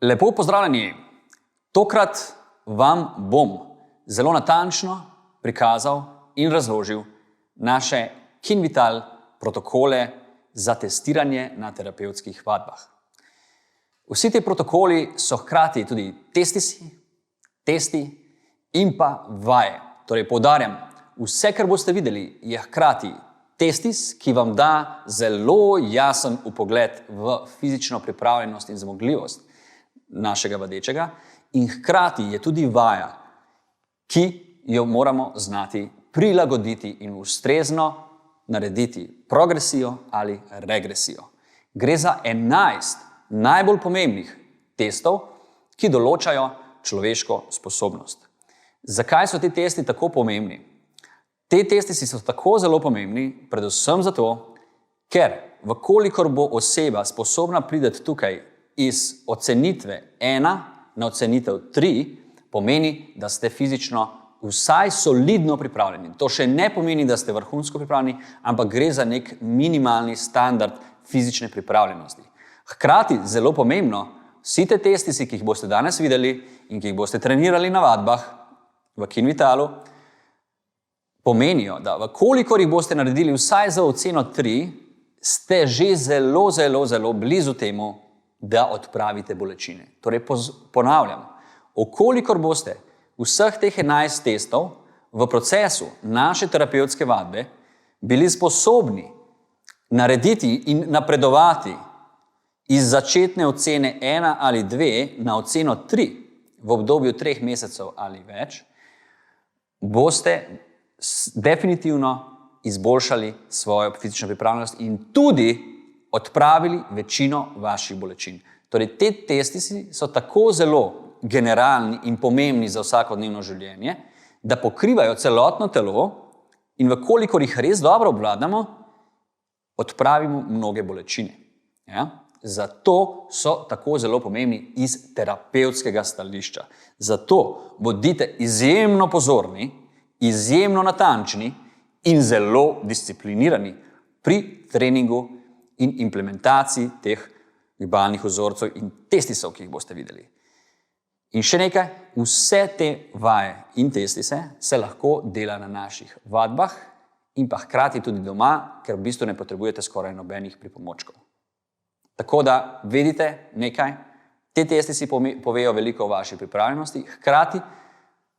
Lepo pozdravljeni. Tokrat vam bom zelo natančno prikazal in razložil naše KinVital protokole za testiranje na terapevtskih vadbah. Vsi ti protokoli so hkrati tudi testi in pa vaje. Torej, poudarjam, vse, kar boste videli, je hkrati testis, ki vam da zelo jasen vpogled v fizično pripravljenost in zmogljivost našega vadečega in hkrati je tudi vaja, ki jo moramo znati prilagoditi in ustrezno narediti progresijo ali regresijo. Gre za 11 najbolj pomembnih testov, ki določajo človeško sposobnost. Zakaj so ti testi tako pomembni? Te testi so tako zelo pomembni, predvsem zato, ker vkolikor bo oseba sposobna priti tukaj iz ocenitve 1 na ocenitev 3, pomeni, da ste fizično vsaj solidno pripravljeni. To še ne pomeni, da ste vrhunsko pripravljeni, ampak gre za nek minimalni standard fizične pripravljenosti. Hkrati, zelo pomembno, vsi te testi, ki jih boste danes videli in ki jih boste trenirali na vadbah v KinVitalu, pomenijo, da vkolikor jih boste naredili vsaj za oceno 3, ste že zelo blizu temu, da odpravite bolečine. Torej, ponavljam, vkolikor boste vseh teh 11 testov v procesu naše terapevtske vadbe bili sposobni narediti in napredovati iz začetne ocene 1 ali 2 na oceno 3 v obdobju 3 mesecev ali več, boste definitivno izboljšali svojo fizično pripravljenost in tudi odpravili večino vaših bolečin. Torej, te testi so tako zelo generalni in pomembni za vsakodnevno življenje, da pokrivajo celotno telo in vkolikor jih res dobro obvladamo, odpravimo mnoge bolečine. Ja? Zato so tako zelo pomembni iz terapevtskega stališča. Zato bodite izjemno pozorni, izjemno natančni in zelo disciplinirani pri treningu in implementaciji teh gibalnih vzorcev in testisov, ki jih boste videli. In še nekaj, vse te vaje in testise se lahko dela na naših vadbah in pa hkrati tudi doma, ker v bistvu ne potrebujete skoraj nobenih pripomočkov. Tako da vedite nekaj, te testisi povejo veliko o vaši pripravljenosti, hkrati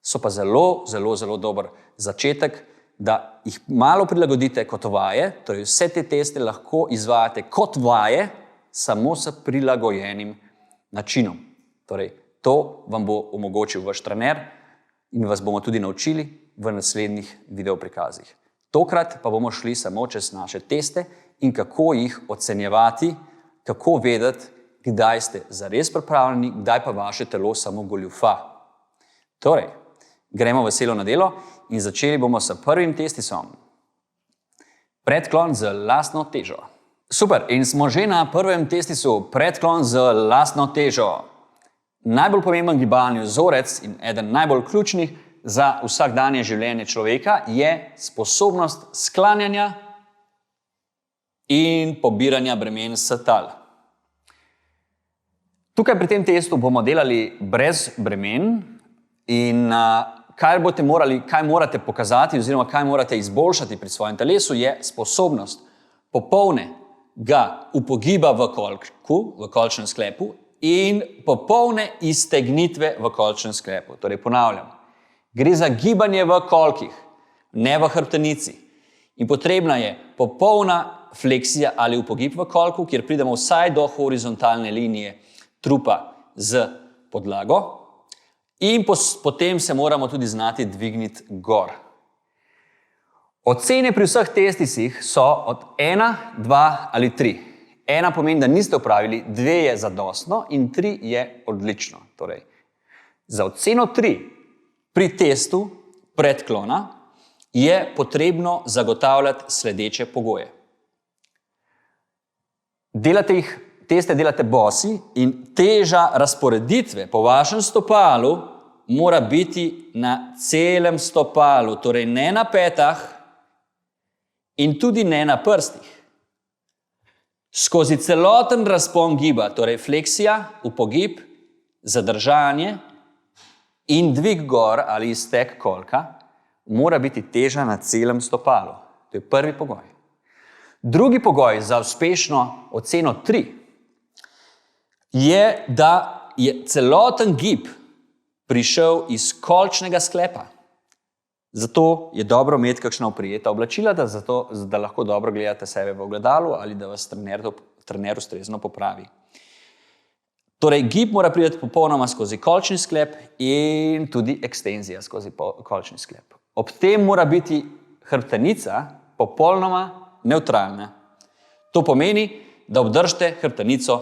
so pa zelo dober začetek, da jih malo prilagodite kot vaje, torej vse te teste lahko izvajate kot vaje, samo s prilagojenim načinom. Torej, to vam bo omogočil vaš trener in vas bomo tudi naučili v naslednjih videoprikazih. Tokrat pa bomo šli samo čez naše teste in kako jih ocenjevati, kako vedeti, kdaj ste zares pripravljeni, kdaj pa vaše telo samo goljufa. Torej, gremo veselo na delo in začeli bomo s prvim testisom. Predklon z lastno težo. Super, in smo že na prvem testisu predklon z lastno težo. Najbolj pomemben gibalni vzorec in eden najbolj ključnih za vsakdanje življenje človeka je sposobnost sklanjanja in pobiranja bremen s tal. Tukaj pri tem testu bomo delali brez bremen in kaj morate pokazati oziroma kaj morate izboljšati pri svojem telesu je sposobnost popolnega upogiba v kolku, v kolčnem sklepu in popolne iztegnitve v kolčnem sklepu. Torej, ponavljam, gre za gibanje v kolkih, ne v hrbtenici. In potrebna je popolna fleksija ali upogib v kolku, kjer pridemo vsaj do horizontalne linije trupa z podlago in potem se moramo tudi znati dvigniti gor. Ocene pri vseh testisih so od 1, 2 ali 3. 1 pomeni, da niste opravili, 2 je zadostno in 3 je odlično. Torej, za oceno 3 pri testu predklona je potrebno zagotavljati sledeče pogoje. Teste delate bosi in teža razporeditve po vašem stopalu mora biti na celem stopalu, torej ne na petah in tudi ne na prstih. Skozi celoten razpon giba, torej fleksija, upogib zadržanje in dvig gor ali iztek kolka mora biti teža na celem stopalu. To je prvi pogoj. Drugi pogoj za uspešno oceno 3 je, da je celoten gib prišel iz kolčnega sklepa. Zato je dobro imeti kakšna oprijeta oblačila, da lahko dobro gledate sebe v ogledalu ali da vas trener ustrezno popravi. Torej, gib mora priti popolnoma skozi kolčni sklep in tudi ekstenzija skozi kolčni sklep. Ob tem mora biti hrbtenica popolnoma nevtralna. To pomeni, da obdržite hrbtenico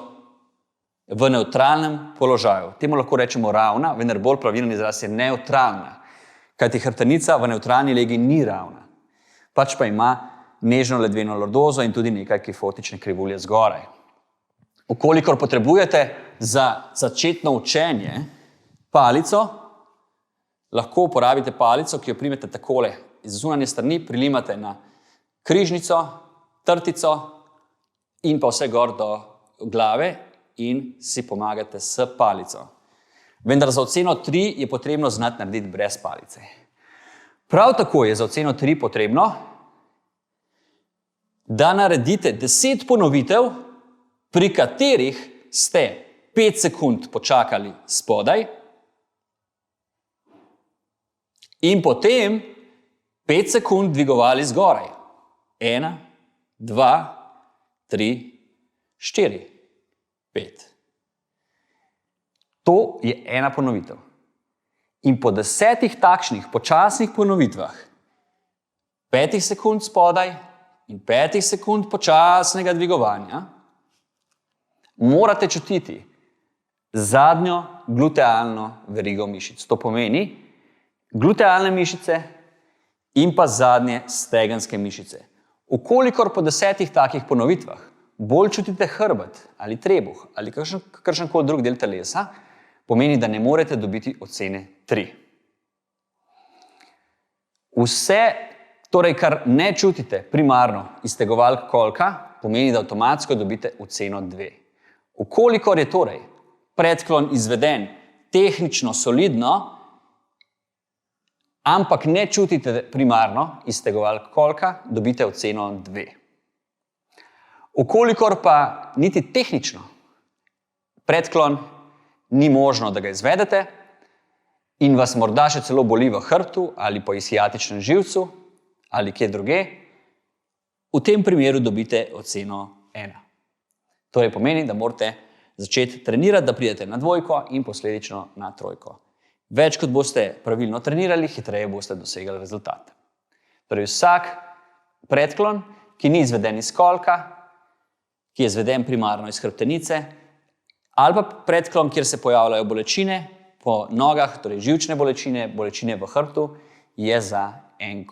v nevtralnem položaju. Temu lahko rečemo ravna, vendar bolj pravilen izraz je nevtralna. Kajti hrbtenica v nevtralni legi ni ravna. Pač pa ima nežno ledveno lordozo in tudi nekaj kifotične krivulje zgoraj. Ukolikor potrebujete za začetno učenje palico, lahko uporabite palico, ki jo primete takole iz zunanje strani, prilimate na križnico, trtico in pa vse gor do glave in si pomagate s palico. Vendar za oceno 3 je potrebno znati narediti brez palice. Prav tako je za oceno 3 potrebno, da naredite 10 ponovitev, pri katerih ste 5 sekund počakali spodaj in potem 5 sekund dvigovali zgoraj. 1, 2, 3, 4, 5. To je ena ponovitev. In po 10 takšnih počasnih ponovitvah, 5 sekund spodaj in 5 sekund počasnega dvigovanja, morate čutiti zadnjo glutealno verigo mišic. To pomeni glutealne mišice in pa zadnje stegenske mišice. Ukolikor po 10 takih ponovitvah bolj čutite hrbet ali trebuh ali kakšenkoli drug del telesa, pomeni, da ne morete dobiti ocene 3. Vse, torej, kar ne čutite primarno iztegovalk kolka, pomeni, da avtomatsko dobite oceno 2. Ukolikor je torej predklon izveden tehnično solidno, ampak ne čutite primarno iztegovalk kolka, dobite oceno 2. Ukolikor pa niti tehnično predklon ni možno, da ga izvedete in vas morda še celo boli v hrbtu ali po ishiatičnem živcu ali kje druge, v tem primeru dobite oceno 1. Torej pomeni, da morate začeti trenirati, da pridete na 2 in posledično na 3. Več kot boste pravilno trenirali, hitreje boste dosegli rezultat. Torej vsak predklon, ki ni izveden iz kolka, ki je izveden primarno iz hrbtenice, ali pa predklon, kjer se pojavljajo bolečine po nogah, torej živčne bolečine, bolečine v hrbtu, je za 1.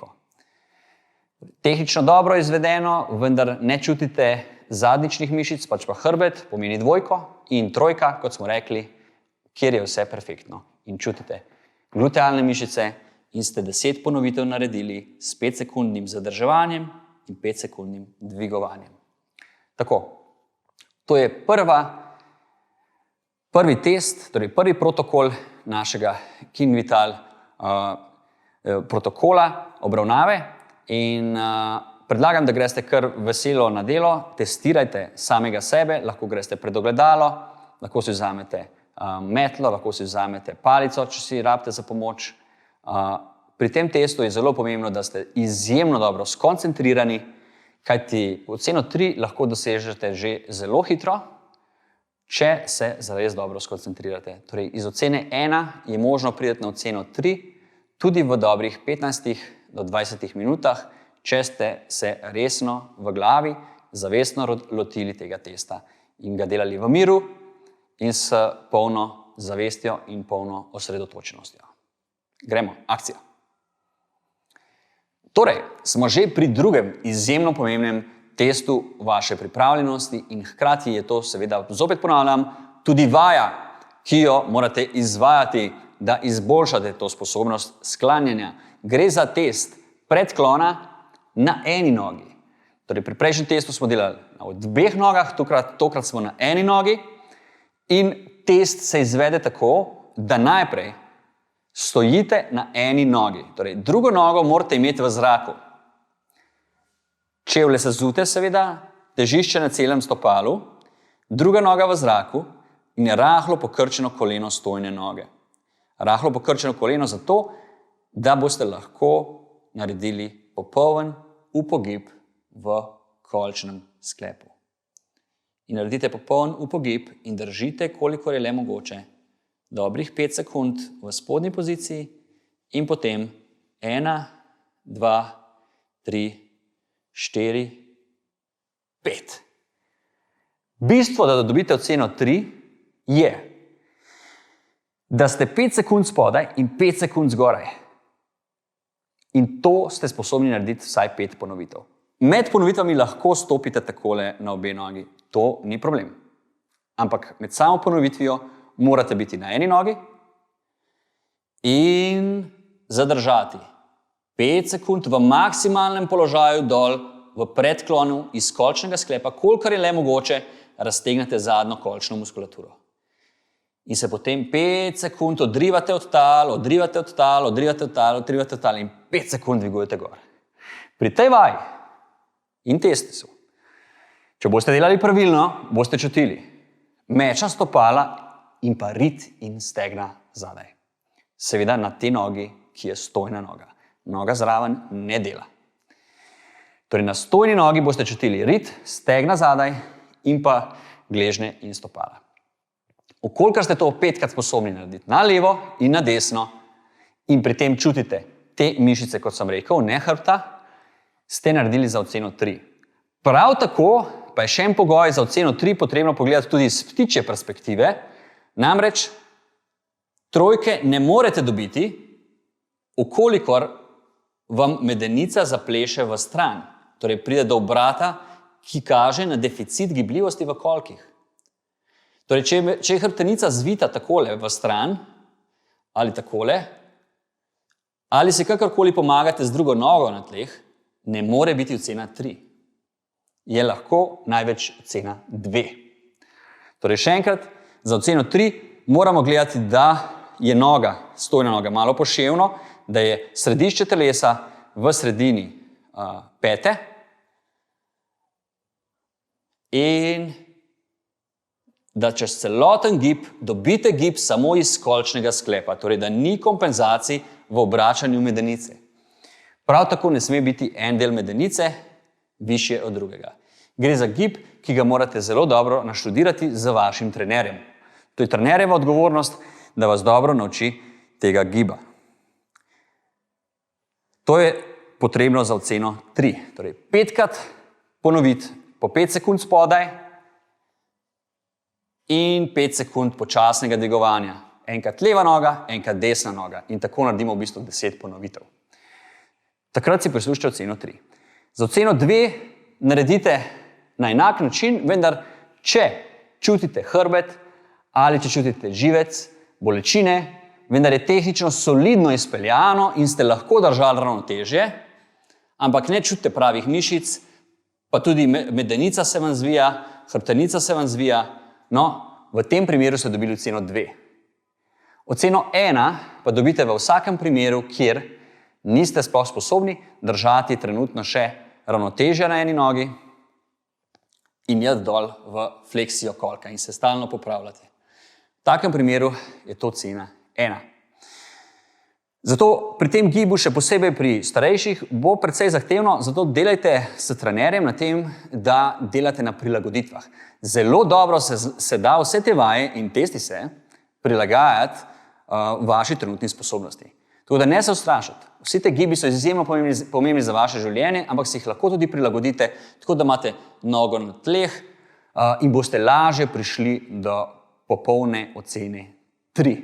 Tehnično dobro izvedeno, vendar ne čutite zadnjičnih mišic, pač pa hrbet, pomeni 2 in 3, kot smo rekli, kjer je vse perfektno. In čutite glutealne mišice in ste 10 ponovitev naredili s 5-sekundnim zadrževanjem in 5-sekundnim dvigovanjem. Tako, to je prvi test, torej prvi protokol našega KinVital protokola obravnave in predlagam, da greste kar veselo na delo, testirajte samega sebe, lahko greste pred ogledalo, lahko si vzamete metlo, lahko si vzamete palico, če si rabite za pomoč. Pri tem testu je zelo pomembno, da ste izjemno dobro skoncentrirani, kajti oceno 3 lahko dosežete že zelo hitro, če se zares dobro skoncentrirate. Torej, iz ocene 1 je možno priti na oceno 3 tudi v dobrih 15 do 20 minutah, če ste se resno v glavi, zavestno lotili tega testa in ga delali v miru in s polno zavestjo in polno osredotočenostjo. Gremo, akcija. Torej, smo že pri drugem izjemno pomembnem testu vaše pripravljenosti in hkrati je to, seveda, zopet ponavljam, tudi vaja, ki jo morate izvajati, da izboljšate to sposobnost sklanjanja. Gre za test predklona na eni nogi. Torej, pri prejšnjem testu smo delali na 2 nogah, tokrat smo na eni nogi In test se izvede tako, da najprej stojite na eni nogi. Torej, drugo nogo morate imeti v zraku. Čevlje se zute, seveda, težišče na celem stopalu, druga noga v zraku in rahlo pokrčeno koleno stojne noge. Rahlo pokrčeno koleno zato, da boste lahko naredili popoln upogib v kolčnem sklepu. In naredite popoln upogib in držite, kolikor je le mogoče, dobrih 5 sekund v spodnji poziciji in potem 1, 2, 3, 4, 5. Bistvo, da dobite oceno 3, je, da ste 5 sekund spodaj in 5 sekund zgoraj. In to ste sposobni narediti vsaj 5 ponovitev. Med ponovitvami lahko stopite takole na obe nogi. To ni problem. Ampak med samo ponovitvijo morate biti na eni nogi in zadržati 5 sekund v maksimalnem položaju dol v predklonu iz kolčnega sklepa, kolikor je le mogoče, raztegnete zadnjo kolčno muskulaturo. In se potem 5 sekund odrivate od tal, odrivate od tal, odrivate od tal, odrivate od tal in 5 sekund dvigujete gor. Pri tej vaji in testu, če boste delali pravilno, boste čutili meča stopala in pa rit in stegna zadaj. Seveda na te nogi, ki je stojna noga. Noga zraven ne dela. Torej na stojni nogi boste čutili rit, stegna zadaj in pa gležnje in stopala. Okolikor ste to 5krat sposobni narediti na levo in na desno in pri tem čutite te mišice, kot sem rekel, ne hrbta, ste naredili za oceno 3. Prav tako pa je še en pogoj za oceno 3 potrebno pogledati tudi iz ptičje perspektive. Namreč trojke ne morete dobiti, okolikor vam medenica zapleše v stran. Torej pride do obrata, ki kaže na deficit gibljivosti v kolkih. Torej, če je hrbtenica zvita takole v stran ali takole, ali si kakorkoli pomagate z drugo nogo na tleh, ne more biti ocena 3. Je lahko največ ocena 2. Torej, še enkrat, za oceno 3 moramo gledati, da je noga, stojna noga, malo poševno, da je središče telesa v sredini pete in da čez celoten gib dobite gib samo iz kolčnega sklepa, torej da ni kompenzacij v obračanju medenice. Prav tako ne sme biti en del medenice višje od drugega. Gre za gib, ki ga morate zelo dobro naštudirati z vašim trenerjem. To je trenerjeva odgovornost, da vas dobro nauči tega giba. To je potrebno za oceno 3. Torej 5krat ponoviti po 5 sekund spodaj in 5 sekund počasnega dvigovanja. Enkrat leva noga, enkrat desna noga. In tako naredimo v bistvu 10 ponovitev. Takrat si prisluščite oceno 3. Za oceno 2 naredite na enak način, vendar če čutite hrbet ali če čutite živec, bolečine, vendar je tehnično solidno izpeljano in ste lahko držali ravnotežje, ampak ne čutite pravih mišic, pa tudi medenica se vam zvija, hrbtenica se vam zvija, no, v tem primeru ste dobili oceno 2. Oceno 1 pa dobite v vsakem primeru, kjer niste sploh sposobni držati trenutno še ravnotežja na eni nogi in jed dol v fleksijo kolka in se stalno popravljate. V takem primeru je to ocena 1. Zato pri tem gibu, še posebej pri starejših, bo precej zahtevno, zato delajte s trenerjem na tem, da delate na prilagoditvah. Zelo dobro se da vse te vaje in testi se prilagajati vaši trenutni sposobnosti. Tako da ne se ustrašiti. Vsi te gibi so izjemno pomembni za vaše življenje, ampak si jih lahko tudi prilagodite, tako da imate nogo na tleh in boste lažje prišli do popolne ocene 3.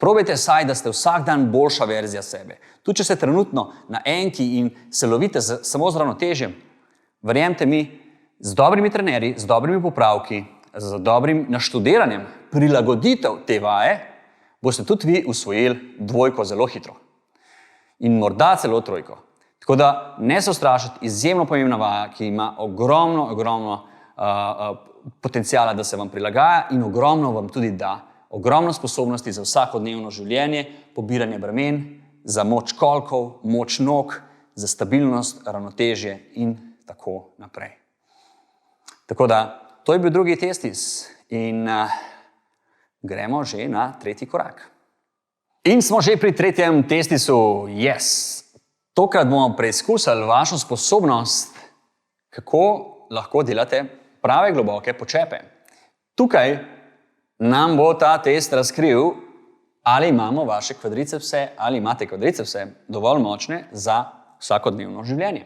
Probajte saj, da ste vsak dan boljša verzija sebe. Tudi če ste trenutno na enki in se lovite samo z ravnotežjem, verjemite mi, z dobrimi trenerji, z dobrimi popravki, z dobrim naštudiranjem, prilagoditev te vaje, boste tudi vi usvojili 2 zelo hitro. In morda celo 3. Tako da ne se ustrašiti, izjemno pomembna vaja, ki ima ogromno potencijala, da se vam prilagaja in ogromno vam tudi da. Ogromno sposobnosti za vsakodnevno življenje, pobiranje bremen, za moč kolkov, moč nog, za stabilnost, ravnotežje in tako naprej. Tako da, to je bil drugi testis in gremo že na tretji korak. In smo že pri tretjem testisu, yes! Tokrat bomo preizkusili vašo sposobnost, kako lahko delate prave globoke počepe. Tukaj nam bo ta test razkril, ali imamo vaše kvadricepse, ali imate kvadricepse dovolj močne za vsakodnevno življenje.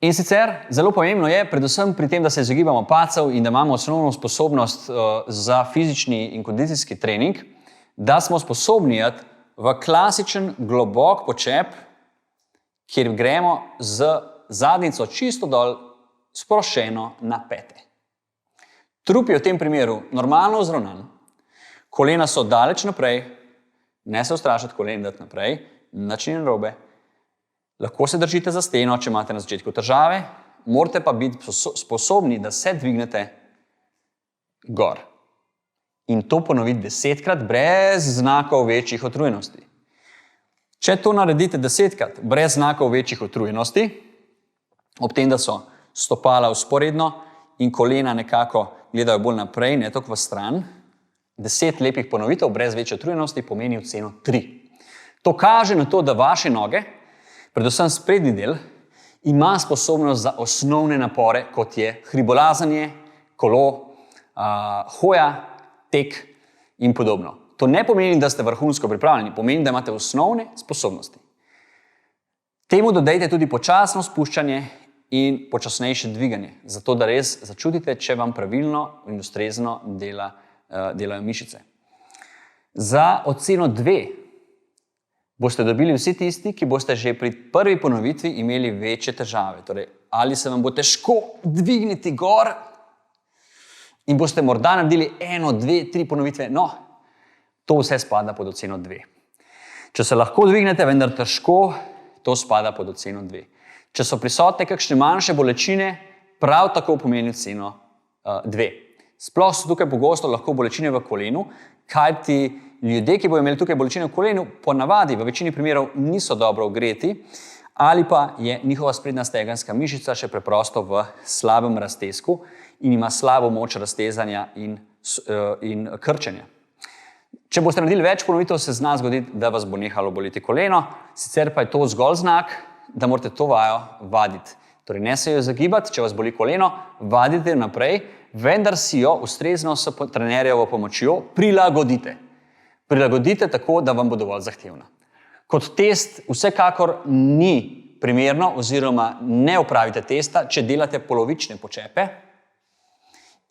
In sicer zelo pomembno je, predvsem pri tem, da se izogibamo padcev in da imamo osnovno sposobnost za fizični in kondicijski trening, da smo sposobni v klasičen globok počep, kjer gremo z zadnjico čisto dol, sproščeno na pete. Trup je v tem primeru normalno vzravnan, kolena so daleč naprej, ne se ustrašiti kolen dati naprej, nič ni narobe. Lahko se držite za steno, če imate na začetku težave, morate pa biti sposobni, da se dvignete gor. In to ponoviti 10-krat brez znakov večjih utrujenosti. Če to naredite 10-krat brez znakov večjih utrujenosti, ob tem, da so stopala vzporedno in kolena nekako gledajo bolj naprej, ne toliko v stran, 10 lepih ponovitev brez večje utrujenosti pomeni oceno 3. To kaže na to, da vaše noge, predvsem sprednji del, ima sposobnost za osnovne napore, kot je hribolazanje, kolo, hoja, tek in podobno. To ne pomeni, da ste vrhunsko pripravljeni, pomeni, da imate osnovne sposobnosti. Temu dodajte tudi počasno spuščanje in počasnejše dviganje, zato da res začutite, če vam pravilno in ustrezno delajo mišice. Za oceno 2 boste dobili vsi tisti, ki boste že pri prvi ponovitvi imeli večje težave. Torej, ali se vam bo težko dvigniti gor in boste morda naredili 1, 2, 3 ponovitve. No, to vse spada pod oceno 2. Če se lahko dvignete, vendar težko, to spada pod oceno 2. Če so prisotne kakšne manjše bolečine, prav tako pomeni oceno 2. Sploh so tukaj pogosto lahko bolečine v kolenu, kajti ljudje, ki bodo imeli tukaj bolečine v kolenu, ponavadi v večini primerov niso dobro ogreti ali pa je njihova sprednja stegenska mišica še preprosto v slabem raztezku in ima slabo moč raztezanja in krčenja. Če boste naredili več ponovitev, se zna zgoditi, da vas bo nehalo boleti koleno, sicer pa je to zgolj znak, da morate to vajo vaditi. Torej, ne se jo zagibati, če vas boli koleno, vadite naprej, vendar si jo ustrezno s trenerjevo pomočjo prilagodite. Prilagodite tako, da vam bo dovolj zahtevna. Kot test vsekakor ni primerno oziroma ne opravite testa, če delate polovične počepe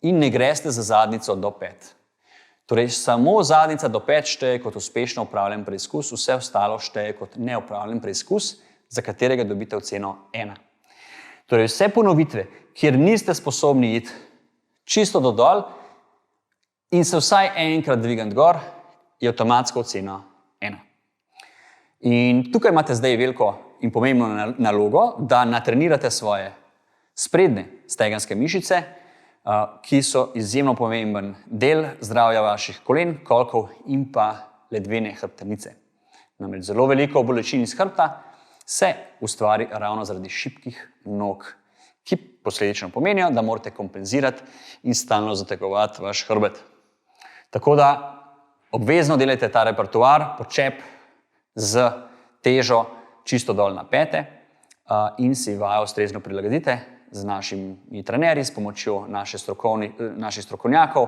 in ne greste za zadnjico do pet. Torej, samo zadnjica do pet šteje kot uspešno opravljen preizkus, vse ostalo šteje kot neopravljen preizkus, za katerega dobite oceno 1. Torej, vse ponovitve, kjer niste sposobni iti čisto do dol in se vsaj enkrat dvigati gor, je avtomatsko ocena 1. In tukaj imate zdaj veliko in pomembno nalogo, da natrenirate svoje sprednje stegenske mišice, ki so izjemno pomemben del zdravja vaših kolen, kolkov in pa ledvene hrbtenice. Namreč zelo veliko bolečin iz hrbta se ustvari ravno zaradi šibkih nog, ki posledično pomenijo, da morate kompenzirati in stalno zategovati vaš hrbet. Tako da obvezno delajte ta repertoar, počep z težo čisto dol na pete in si vajo ustrezno prilagodite z našimi trenerji, s pomočjo naših strokovnjakov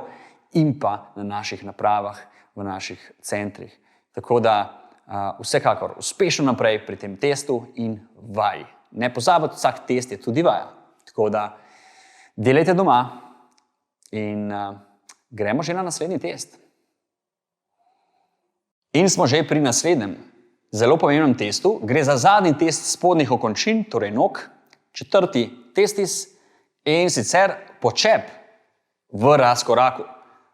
in pa na naših napravah v naših centrih. Tako da vsekakor uspešno naprej pri tem testu in vaji. Ne pozabite, vsak test je tudi vaja. Tako da delajte doma in gremo že na naslednji test. In smo že pri naslednjem zelo pomembnem testu. Gre za zadnji test spodnjih okončin, torej nog, 4. testis in sicer počep v razkoraku.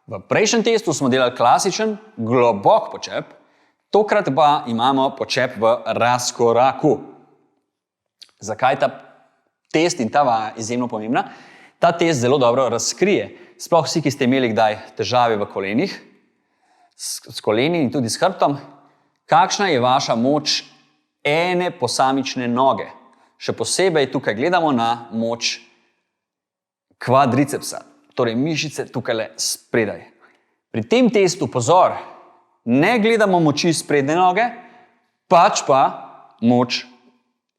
V prejšnjem testu smo delali klasičen, globok počep, tokrat pa imamo počep v razkoraku. Zakaj ta test in ta vaja izjemno pomembna? Ta test zelo dobro razkrije, sploh vsi, ki ste imeli kdaj težave v kolenih, s koleni in tudi s hrbtom, kakšna je vaša moč ene posamične noge. Še posebej tukaj gledamo na moč kvadricepsa, torej mišice tukaj spredaj. Pri tem testu, pozor, ne gledamo moči sprednje noge, pač pa moč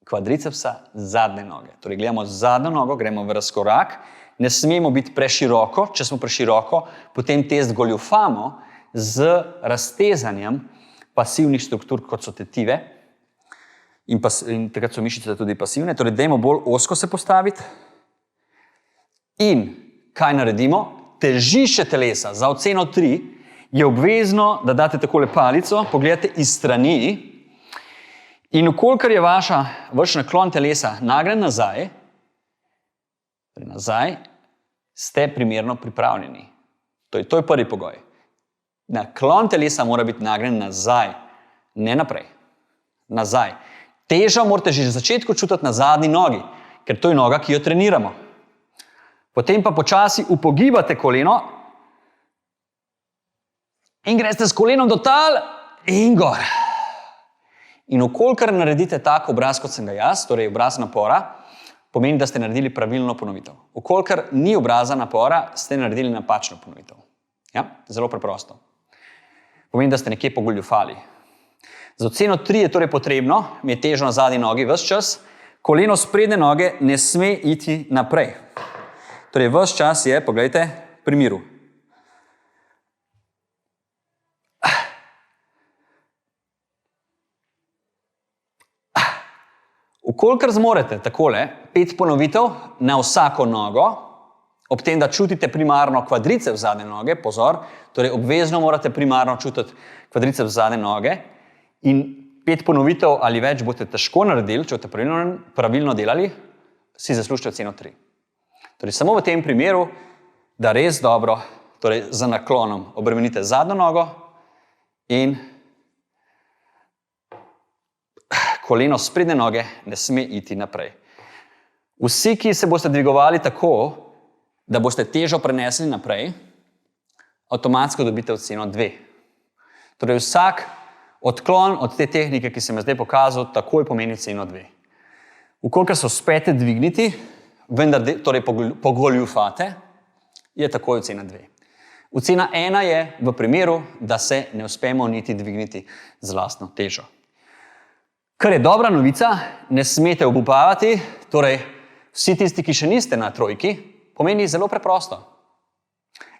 kvadricepsa zadnje noge. Torej gledamo zadnjo nogo, gremo v razkorak, ne smemo biti preširoko, če smo preširoko, potem test goljufamo z raztezanjem pasivnih struktur, kot so tetive, in takrat so mišice tudi pasivne, torej dajmo bolj ozko se postaviti. In kaj naredimo? Težišče telesa za oceno 3 je obvezno, da date takole palico, pogledate iz strani in vkolikor je vaš naklon telesa nagnen nazaj, ste primerno pripravljeni. To je prvi pogoj. Naklon telesa mora biti nagnen nazaj, ne naprej. Nazaj. Težo morate že na začetku čutiti na zadnji nogi, ker to je noga, ki jo treniramo. Potem pa počasi upogibate koleno in greste s kolenom do tal in gor. In vkolikor naredite tak obraz, kot sem ga jaz, torej obraz napora, pomeni, da ste naredili pravilno ponovitev. Vkolikor ni obraza napora, ste naredili napačno ponovitev. Ja? Zelo preprosto. Pomeni, da ste nekje pogoljufali. Za oceno 3 je torej potrebno, imeti težo na zadnji nogi ves čas, koleno sprednje noge ne sme iti naprej. Torej ves čas je, poglejte, pri miru. Vkolikor zmorete takole 5 ponovitev na vsako nogo, ob tem, da čutite primarno kvadriceps zadnje noge, pozor, torej obvezno morate primarno čutiti kvadriceps zadnje noge in 5 ponovitev ali več boste težko naredili, če boste pravilno delali, si zaslužite oceno 3. Torej samo v tem primeru, da res dobro, torej za naklonom obremenite zadnjo nogo in koleno sprednje noge ne sme iti naprej. Vsi, ki se boste dvigovali tako, da boste težo prenesli naprej, avtomatsko dobite oceno 2. Torej vsak odklon od te tehnike, ki sem jo zdaj pokazal, takoj pomeni oceno 2. Vkolikor se uspete dvigniti, vendar torej pogoljufate, je takoj ocena 2. Ocena 1 je v primeru, da se ne uspemo niti dvigniti z lastno težo. Kar je dobra novica, ne smete obupavati, torej vsi tisti, ki še niste na trojki, pomeni zelo preprosto.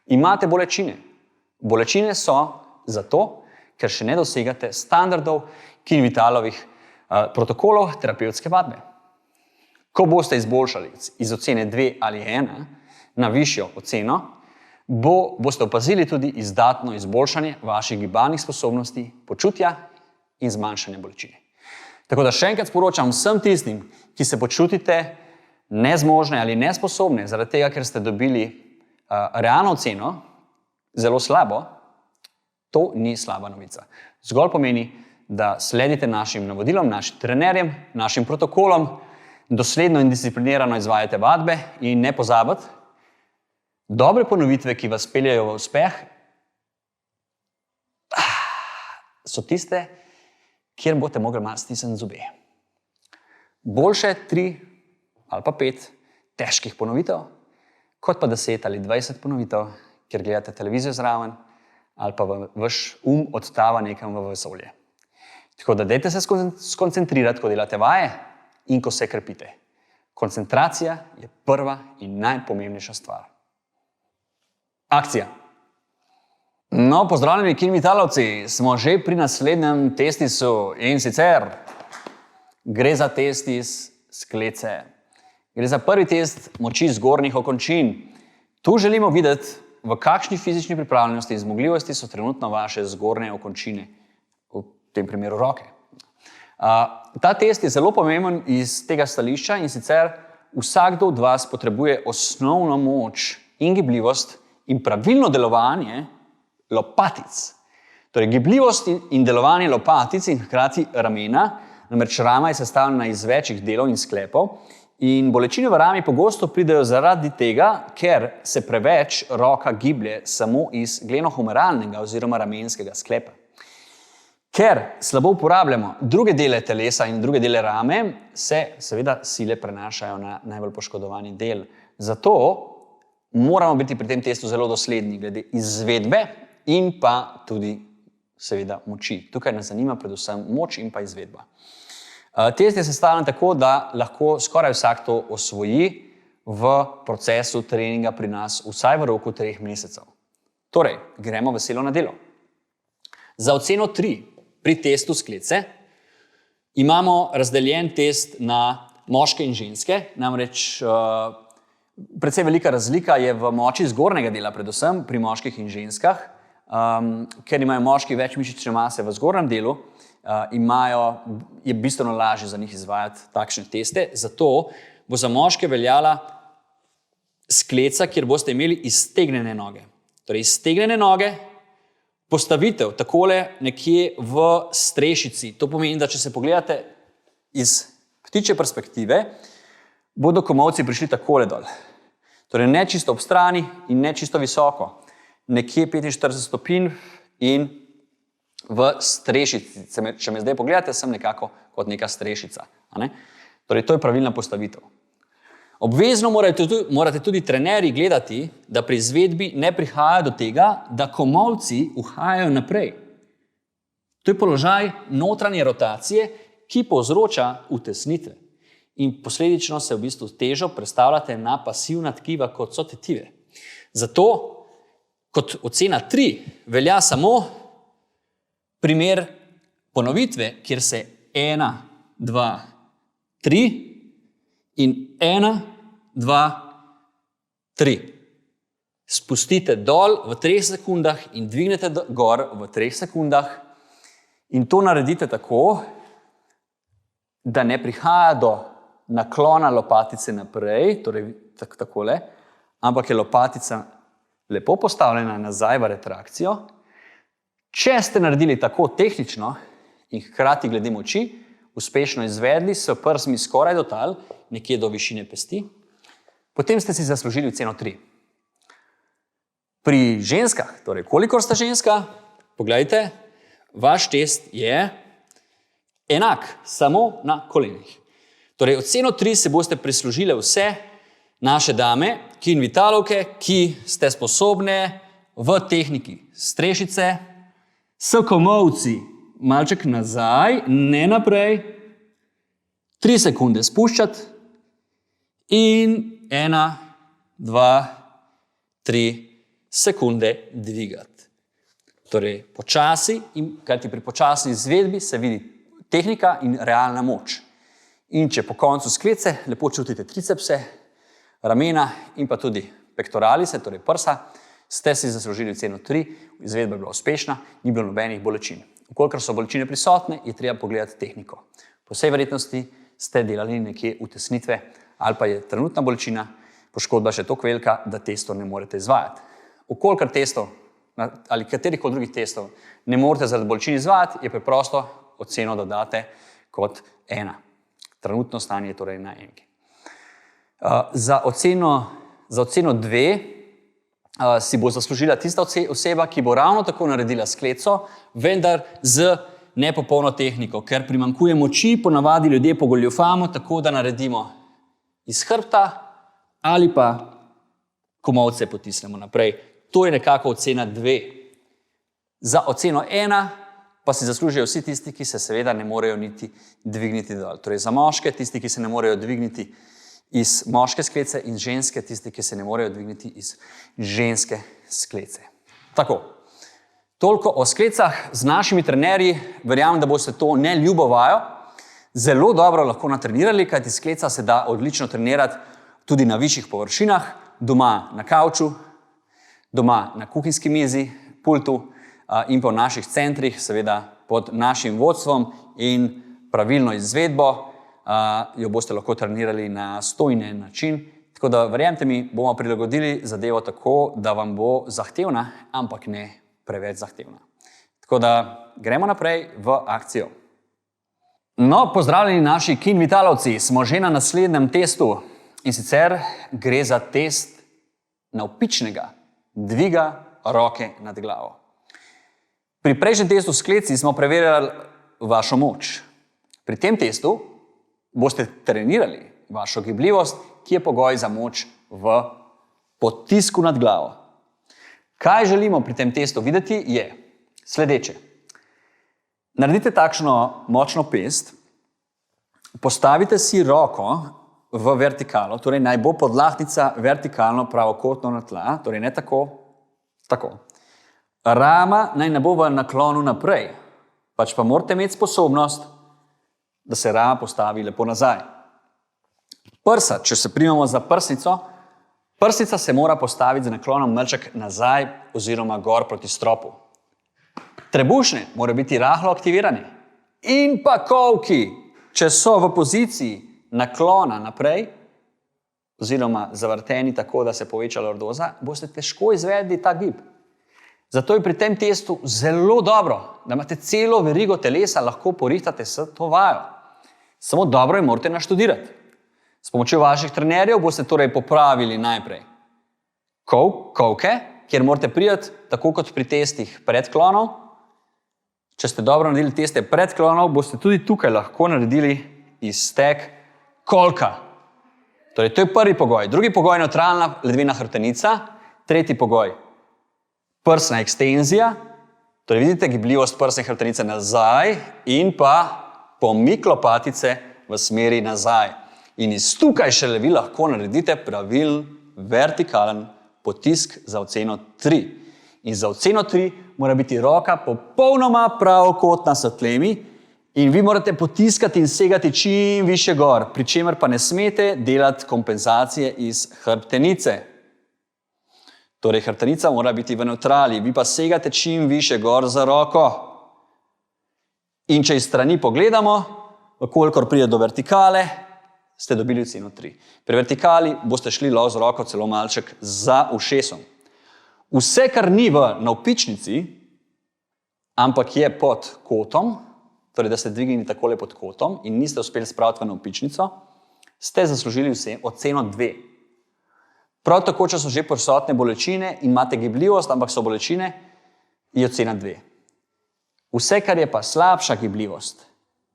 Imate bolečine. Bolečine so zato, ker še ne dosegate standardov Kinvitalovih protokolov terapevtske vadbe. Ko boste izboljšali iz ocene 2 ali 1 na višjo oceno, boste opazili tudi izdatno izboljšanje vaših gibalnih sposobnosti, počutja in zmanjšanje bolečine. Tako da še enkrat sporočam vsem tistim, ki se počutite nezmožne ali nesposobne, zaradi tega, ker ste dobili realno oceno, zelo slabo, to ni slaba novica. Zgolj pomeni, da sledite našim navodilom, našim trenerjem, našim protokolom, dosledno in disciplinirano izvajate vadbe in ne pozabiti, dobre ponovitve, ki vas peljajo v uspeh, so tiste, kjer boste mogli malo stisniti zobe. Boljše 3 ali pa 5 težkih ponovitev, kot pa 10 ali 20 ponovitev, kjer gledate televizijo zraven ali pa vaš odtava nekam v vesolje. Tako da dajte se skoncentrirati, ko delate vaje in ko se krepite. Koncentracija je prva in najpomembnejša stvar. Akcija. No, pozdravljeni Kinvitalovci, smo že pri naslednjem testisu in sicer gre za testis sklece. Gre za prvi test moči zgornjih okončin. Tu želimo videti, v kakšni fizični pripravljenosti in zmogljivosti so trenutno vaše zgornje okončine, v tem primeru roke. Ta test je zelo pomemben iz tega stališča in sicer vsakdo od vas potrebuje osnovno moč in gibljivost in pravilno delovanje lopatic. Torej, gibljivost in delovanje lopatic in hkrati ramena, namreč rama je sestavljena iz večjih delov in sklepov In bolečine v rami pogosto pridejo zaradi tega, ker se preveč roka giblje samo iz glenohumeralnega oziroma ramenskega sklepa. Ker slabo uporabljamo druge dele telesa in druge dele rame, se seveda sile prenašajo na najbolj poškodovani del. Zato moramo biti pri tem testu zelo dosledni glede izvedbe in pa tudi seveda moči. Tukaj nas zanima predvsem moč in pa izvedba. Test je sestavljen tako, da lahko skoraj vsak to osvoji v procesu treninga pri nas vsaj v roku 3 mesecev. Torej, gremo veselo na delo. Za oceno 3 pri testu sklece imamo razdeljen test na moške in ženske, namreč precej velika razlika je v moči zgornjega dela, predvsem pri moških in ženskah, ker imajo moški več mišične mase v zgornjem delu, je bistveno lažje za njih izvajati takšne teste, zato bo za moške veljala skleca, kjer boste imeli iztegnjene noge. Torej, iztegnjene noge, postavitev takole nekje v strešici. To pomeni, da če se pogledate iz ptičje perspektive, bodo komolci prišli takole dol. Torej, ne čisto ob strani in ne čisto visoko. Nekje 45 stopinj in v strešici. Če me zdaj pogledate, sem nekako kot neka strešica. Torej, to je pravilna postavitev. Obvezno morate tudi trenerji gledati, da pri izvedbi ne prihaja do tega, da komolci uhajajo naprej. To je položaj notranje rotacije, ki povzroča utesnitve. In posledično se v bistvu težo prestavljate na pasivna tkiva, kot so tetive. Zato, kot ocena 3, velja samo primer ponovitve, kjer se 1, 2, 3 in 1, 2, 3. Spustite dol v 3 sekundah in dvignete gor v 3 sekundah. In to naredite tako, da ne prihaja do naklona lopatice naprej, torej takole, ampak je lopatica lepo postavljena nazaj v retrakcijo. Če ste naredili tako tehnično in hkrati glede moči, uspešno izvedli s prsmi skoraj do tal, nekje do višine pesti, potem ste si zaslužili oceno 3. Pri ženskah, torej kolikor sta ženska, poglejte, vaš test je enak, samo na kolenih. Torej, oceno 3 se boste prislužile vse naše dame, ki in vitalovke, ki ste sposobne v tehniki strešice, s komolci malček nazaj, ne naprej, 3 sekunde spuščati in 1, 2, 3 sekunde dvigati. Torej, počasi, kajti pri počasni izvedbi se vidi tehnika in realna moč. In če po koncu sklece lepo čutite tricepse, ramena in pa tudi pektoralise, torej prsa, ste si zaslužili oceno 3, izvedba je bila uspešna, ni bilo nobenih bolečin. Vkolikor so bolečine prisotne, je treba pogledati tehniko. Po vsej verjetnosti ste delali nekje utesnitve ali pa je trenutna bolečina, poškodba še toliko velika, da testov ne morete izvajati. Vkolikor testov ali katerihkoli drugih testov ne morete zaradi bolečin izvajati, je preprosto oceno dodate kot 1. Trenutno stanje je torej na 1. Za oceno 2 si bo zaslužila tista oseba, ki bo ravno tako naredila skleco, vendar z nepopolno tehniko, ker primanjkuje moči, ponavadi ljudje pogoljufamo tako, da naredimo iz hrbta ali pa komolce potisnemo naprej. To je nekako ocena 2. Za oceno 1 pa si zaslužijo vsi tisti, ki se seveda ne morejo niti dvigniti dol. Torej za moške, tisti, ki se ne morejo dvigniti iz moške sklece in ženske, tisti, ki se ne morejo dvigniti iz ženske sklece. Tako, toliko o sklecah. Z našimi trenerji verjamem, da boste to neljubo vajo zelo dobro lahko natrenirali, kajti skleca se da odlično trenirati tudi na višjih površinah, doma na kavču, doma na kuhinjski mizi, pultu in pa v naših centrih, seveda pod našim vodstvom in pravilno izvedbo, jo boste lahko trenirali na stojen način. Tako da, verjemite mi, bomo prilagodili zadevo tako, da vam bo zahtevna, ampak ne preveč zahtevna. Tako da, gremo naprej v akcijo. No, pozdravljeni naši Kin Vitalovci, smo že na naslednjem testu in sicer gre za test navpičnega dviga roke nad glavo. Pri prejšnjem testu s kleci smo preverjali vašo moč. Pri tem testu boste trenirali vašo gibljivost, ki je pogoj za moč v potisku nad glavo. Kaj želimo pri tem testu videti je sledeče. Naredite takšno močno pest, postavite si roko v vertikalo, torej naj bo podlaktica vertikalno pravokotno na tla, torej ne tako. Rama naj ne bo v naklonu naprej, pač pa morate imeti sposobnost, da se rama postavi lepo nazaj. Prsa, če se primemo za prsnico, prsnica se mora postaviti z naklonom malček nazaj oziroma gor proti stropu. Trebušne mora biti rahlo aktivirane in pa kolki, če so v poziciji naklona naprej oziroma zavrteni tako, da se poveča lordoza, boste težko izvedli ta gib. Zato je pri tem testu zelo dobro, da imate celo verigo telesa, lahko porihtate s to vajo. Samo dobro jo morate naštudirati. S pomočjo vaših trenerjev boste torej popravili najprej kolke, kjer morate priti tako kot pri testih predklonov. Če ste dobro naredili teste predklonov, boste tudi tukaj lahko naredili iztek kolka. Torej, to je prvi pogoj. Drugi pogoj je nevtralna ledvena hrbtenica. Tretji pogoj, prsna ekstenzija. Torej, vidite gibljivost prsne hrbtenice nazaj in pa pomik lopatice v smeri nazaj. In iz tukaj šele vi lahko naredite pravilen vertikalen potisk za oceno 3. In za oceno 3 mora biti roka popolnoma pravokotna s tlemi in vi morate potiskati in segati čim više gor, pri čemer pa ne smete delati kompenzacije iz hrbtenice. Torej, hrbtenica mora biti v nevtrali, vi pa segate čim više gor za roko. In če iz strani pogledamo, kolikor pride do vertikale, ste dobili oceno 3. Pri vertikali boste šli lov z roko celo malček za ušesom. Vse, kar ni v navpičnici, ampak je pod kotom, torej da ste dvignili takole pod kotom in niste uspeli spraviti v navpičnico, ste zaslužili oceno 2. Prav tako, če so že prisotne bolečine in imate gibljivost, ampak so bolečine, je ocena 2. Vse, kar je pa slabša gibljivost,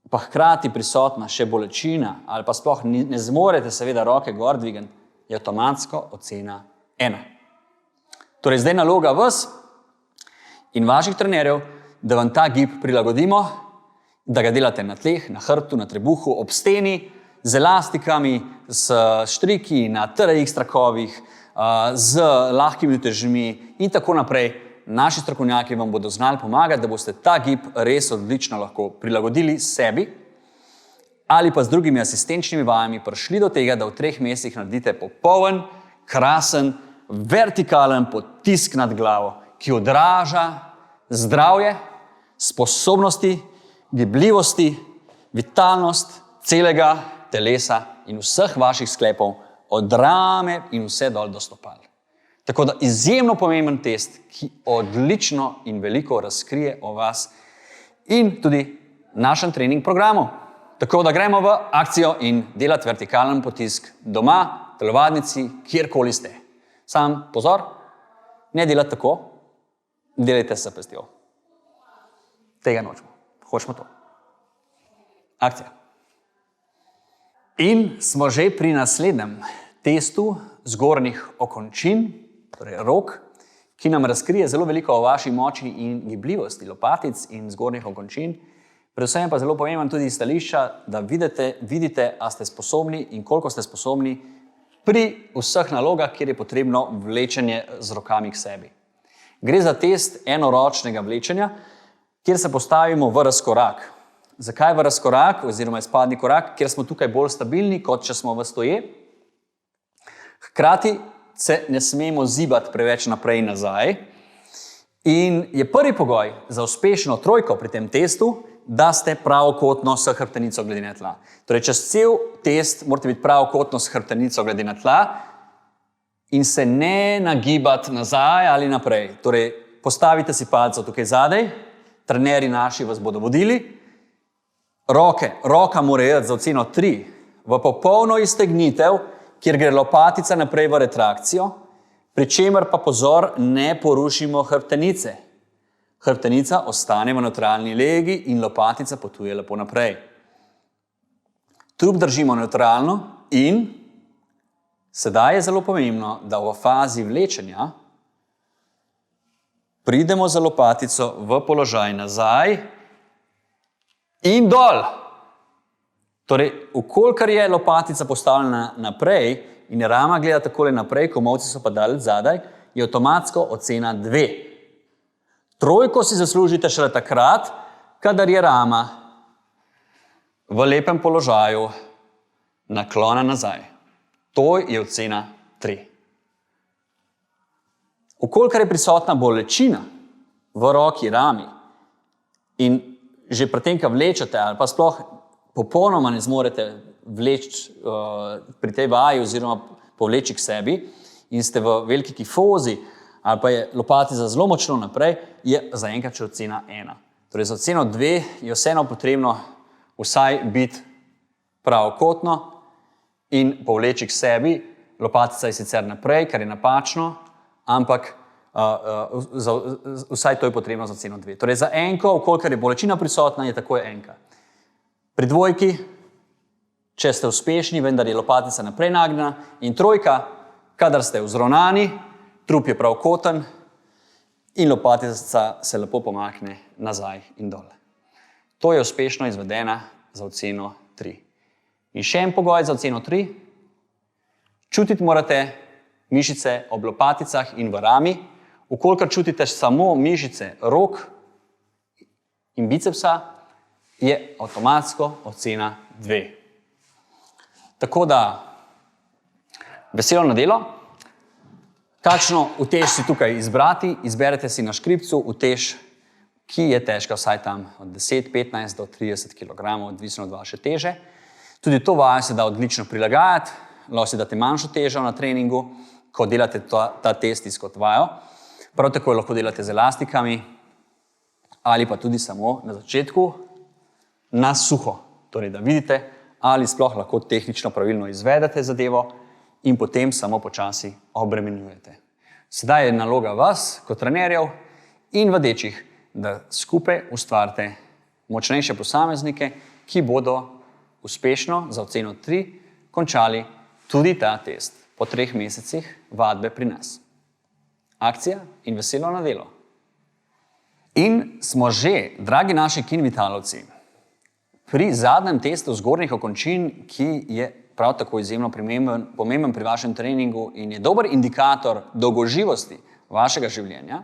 pa hkrati prisotna še bolečina ali pa sploh ne zmorete seveda roke gor dvigati, je avtomatsko ocena 1. Torej, zdaj naloga vas in vaših trenerjev, da vam ta gib prilagodimo, da ga delate na tleh, na hrbtu, na trebuhu, ob steni, z elastikami, s štriki, na TRX trakovih, z lahkimi utežmi in tako naprej. Naši strokovnjaki vam bodo znali pomagati, da boste ta gib res odlično lahko prilagodili sebi ali pa z drugimi asistenčnimi vajami prišli do tega, da v 3 mesecih naredite popoln, krasen, vertikalen potisk nad glavo, ki odraža zdravje, sposobnosti, gibljivosti, vitalnost celega telesa in vseh vaših sklepov, od rame in vse dol do stopal. Tako da izjemno pomemben test, ki odlično in veliko razkrije o vas in tudi našem trening programu. Tako da gremo v akcijo in delati vertikalen potisk doma, telovadnici, kjerkoli ste. Sam pozor, ne delati tako, delajte s pestjo. Tega nočemo. Hočemo to. Akcija. In smo že pri naslednjem testu zgornjih okončin, torej rok, ki nam razkrije zelo veliko o vaši moči in gibljivosti lopatic in zgornjih okončin. Predvsem pa zelo pomemben tudi iz stališča, da vidite, a ste sposobni in koliko ste sposobni pri vseh nalogah, kjer je potrebno vlečenje z rokami k sebi. Gre za test enoročnega vlečenja, kjer se postavimo v razkorak. Zakaj v razkorak oziroma izpadni korak? Ker smo tukaj bolj stabilni, kot če smo v stoje. Hkrati se ne smemo zibati preveč naprej in nazaj. In je prvi pogoj za uspešno trojko pri tem testu, da ste pravokotno s hrbtenico glede na tla. Torej, čez cel test morate biti pravokotno s hrbtenico glede na tla in se ne nagibati nazaj ali naprej. Torej, postavite si palce tukaj zadaj, trenerji naši vas bodo vodili roka mora iti za oceno 3 v popolno iztegnitev, kjer gre lopatica naprej v retrakcijo, pri čemer pa pozor, ne porušimo hrbtenice. Hrbtenica ostane v nevtralni legi in lopatica potuje lepo naprej. Trup držimo nevtralno in sedaj je zelo pomembno, da v fazi vlečenja pridemo za lopatico v položaj nazaj in dol. Torej, ukolikor je lopatica postavljena naprej in rama gleda takole naprej, komolci so pa daleč zadaj, je avtomatsko ocena 2. Trojko si zaslužite šele takrat, kadar je rama v lepem položaju naklona nazaj. To je ocena 3. Ukolikor je prisotna bolečina v roki, rami in že pri tem, ko vlečete ali pa sploh popolnoma ne zmorete vleči pri tej vaji oziroma povleči k sebi in ste v veliki kifozi ali pa je lopatica zelo močno naprej, je zaenkrat še ocena 1. Torej za oceno 2 je vseeno potrebno vsaj biti pravokotno in povleči k sebi. Lopatica je sicer naprej, kar je napačno, ampak vsaj to je potrebno za oceno 2. Torej za enko, ukolikor je bolečina prisotna, je takoj enka. Pri dvojki, če ste uspešni, vendar je lopatica naprej nagnjena, in trojka, kadar ste vzravnani, trup je pravkoten in lopatica se lepo pomakne nazaj in dol. To je uspešno izvedena za oceno 3. In še en pogoj za oceno 3. Čutiti morate mišice ob lopaticah in v rami. Ukolikor čutite samo mišice rok in bicepsa, je avtomatsko ocena 2. Tako da, veselo na delo. Kakšno utež si tukaj izbrati? Izberete si na škripcu utež, ki je težka vsaj tam od 10, 15 do 30 kg, odvisno od vaše teže. Tudi to vajo se da odlično prilagajati. Lahko si date manjšo težo na treningu, ko delate ta test kot vajo. Prav tako lahko delate z elastikami ali pa tudi samo na začetku na suho. Torej, da vidite, ali sploh lahko tehnično pravilno izvedete zadevo in potem samo počasi obremenjujete. Sedaj je naloga vas, kot trenerjev in vadečih, da skupaj ustvarite močnejše posameznike, ki bodo uspešno za oceno 3 končali tudi ta test po 3 mesecih vadbe pri nas. Akcija in veselo na delo. In smo že, dragi naši kinvitalovci, pri zadnjem testu zgornjih okončin, ki je prav tako izjemno pomemben pri vašem treningu in je dober indikator dolgoživosti vašega življenja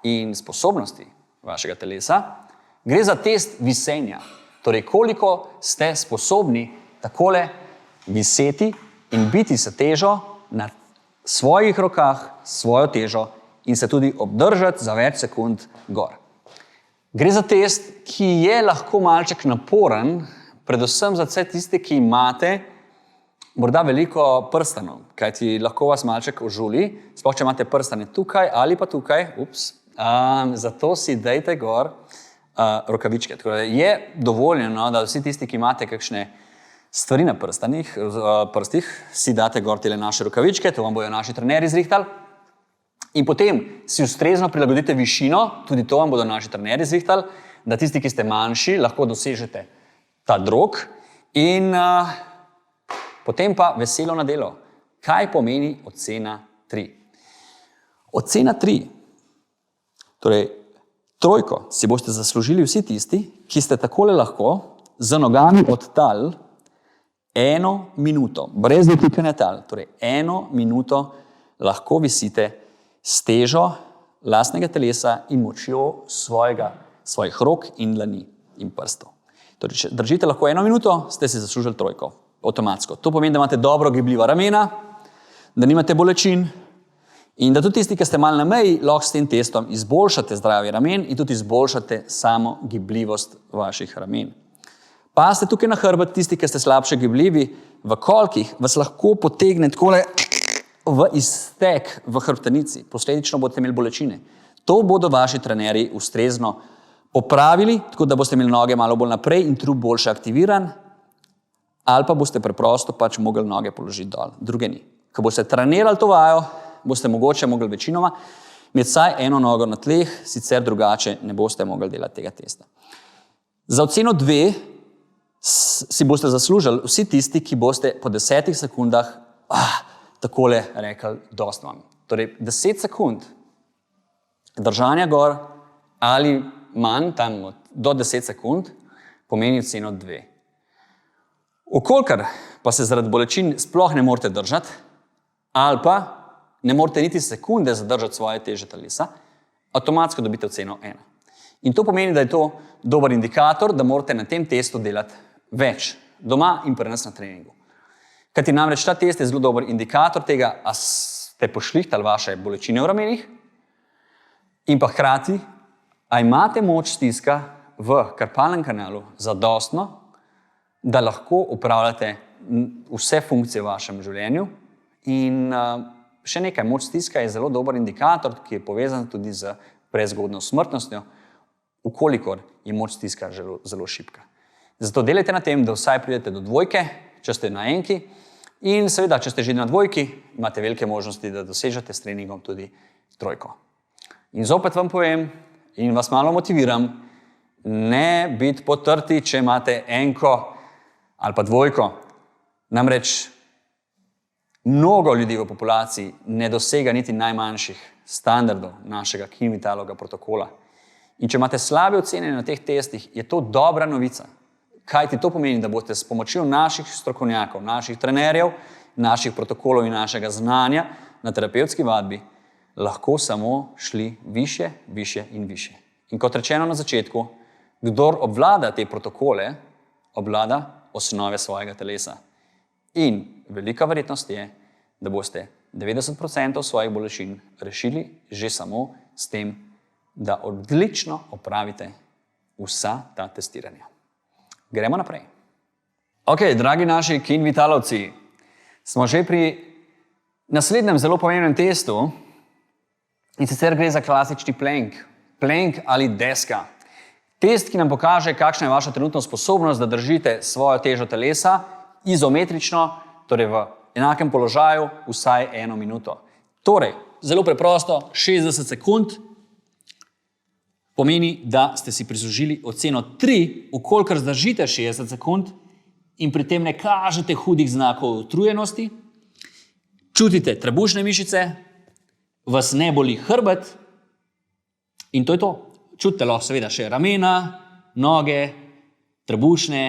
in sposobnosti vašega telesa, gre za test visenja. Torej, koliko ste sposobni takole viseti in biti s težo na svojih rokah, svojo težo in se tudi obdržati za več sekund gor. Gre za test, ki je lahko malček naporen, predvsem za vse tiste, ki imate morda veliko prstanov, kajti lahko vas malček ožuli, sploh če imate prstane tukaj ali pa tukaj, zato si dajte gor rokavičke. Tako da je dovoljeno, da vsi tisti, ki imate kakšne stvari na prstih, si date gor tele naše rokavičke, to vam bojo naši trenerji zrihtali. In potem si ustrezno prilagodite višino, tudi to vam bodo naši trenerji zrihtali, da tisti, ki ste manjši, lahko dosežete ta drog in potem pa veselo na delo. Kaj pomeni ocena 3? Ocena 3, torej trojko, si boste zaslužili vsi tisti, ki ste takole lahko z nogami od tal 1 minuto, brez dotikanja tal, torej 1 minuto lahko visite s težo lastnega telesa in močjo svojih rok in dlani in prstov. Torej, če držite lahko 1 minuto, ste si zaslužili trojko, avtomatsko. To pomeni, da imate dobro gibljiva ramena, da nimate bolečin in da tudi tisti, ki ste malo na meji, lahko s tem testom izboljšate zdravje ramen in tudi izboljšate samo gibljivost vaših ramen. Pa ste tukaj na hrbet, tisti, ki ste slabše gibljivi, v kolkih vas lahko potegne takole v iztek v hrbtenici. Posledično boste imeli bolečine. To bodo vaši trenerji ustrezno popravili, tako da boste imeli noge malo bolj naprej in trup boljše aktiviran, ali pa boste preprosto pač mogli noge položiti dol, druge ni. Ko boste trenirali to vajo, boste mogoče mogli večinoma imeti vsaj eno nogo na tleh, sicer drugače ne boste mogli delati tega testa. Za oceno 2 si boste zaslužili vsi tisti, ki boste po 10 sekundah takole rekli, dosti vam. Torej, 10 sekund držanja gor ali manj, tam do 10 sekund, pomeni oceno 2. Okolikor pa se zaradi bolečin sploh ne morete držati, ali pa ne morete niti sekunde zadržati svoje teže telesa, avtomatsko dobite oceno 1. In to pomeni, da je to dober indikator, da morate na tem testu delati več, doma in pri nas na treningu. Kajti namreč ta test je zelo dober indikator tega, a ste pošlihtali vaše bolečine v ramenih in pa hkrati, a imate moč stiska v karpalnem kanalu zadostno, da lahko upravljate vse funkcije v vašem življenju. In še nekaj, moč stiska je zelo dober indikator, ki je povezan tudi z prezgodnjo smrtnostjo, ukolikor je moč stiska zelo šibka. Zato delajte na tem, da vsaj pridete do 2, če ste na 1, in seveda, če ste že na 2, imate velike možnosti, da dosežete s treningom tudi 3. In zopet vam povem in vas malo motiviram, ne biti potrti, če imate 1 ali pa 2. Namreč mnogo ljudi v populaciji ne dosega niti najmanjših standardov našega Kinvitalovega protokola. In če imate slabe ocene na teh testih, je to dobra novica. Kajti to pomeni, da boste s pomočjo naših strokovnjakov, naših trenerjev, naših protokolov in našega znanja na terapevtski vadbi lahko samo šli višje, višje in višje. In kot rečeno na začetku, kdor obvlada te protokole, obvlada osnove svojega telesa. In velika verjetnost je, da boste 90% svojih bolečin rešili že samo s tem, da odlično opravite vsa ta testiranja. Gremo naprej. Ok, dragi naši Kinvitalovci, smo že pri naslednjem zelo pomembnem testu in sicer gre za klasični plank. Plank ali deska. Test, ki nam pokaže, kakšna je vaša trenutna sposobnost, da držite svojo težo telesa izometrično, torej v enakem položaju, vsaj 1 minuto. Torej, zelo preprosto, 60 sekund pomeni, da ste si prislužili oceno 3, ukolikor zdržite 60 sekund in pri tem ne kažete hudih znakov utrujenosti, čutite trebušne mišice, vas ne boli hrbet in to je to. Čutite lahko seveda še ramena, noge, trebušne,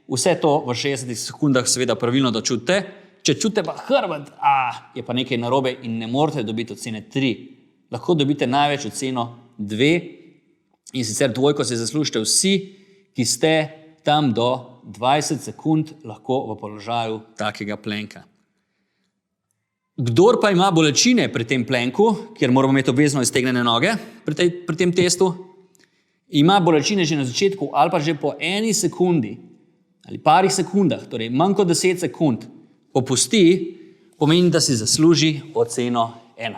vse to v 60 sekundah seveda pravilno dočutite. Če čutite pa hrbet, je pa nekaj narobe in ne morete dobiti ocene 3. Lahko dobite največ oceno 2 in sicer 2 si zaslužite vsi, ki ste tam do 20 sekund lahko v položaju takega plenka. Kdor pa ima bolečine pri tem plenku, kjer moramo imeti obvezno iztegnjene noge pri tem testu, ima bolečine že na začetku ali pa že po 1 sekundi ali parih sekundah, torej manj kot 10 sekund, popusti, pomeni, da si zasluži oceno 1.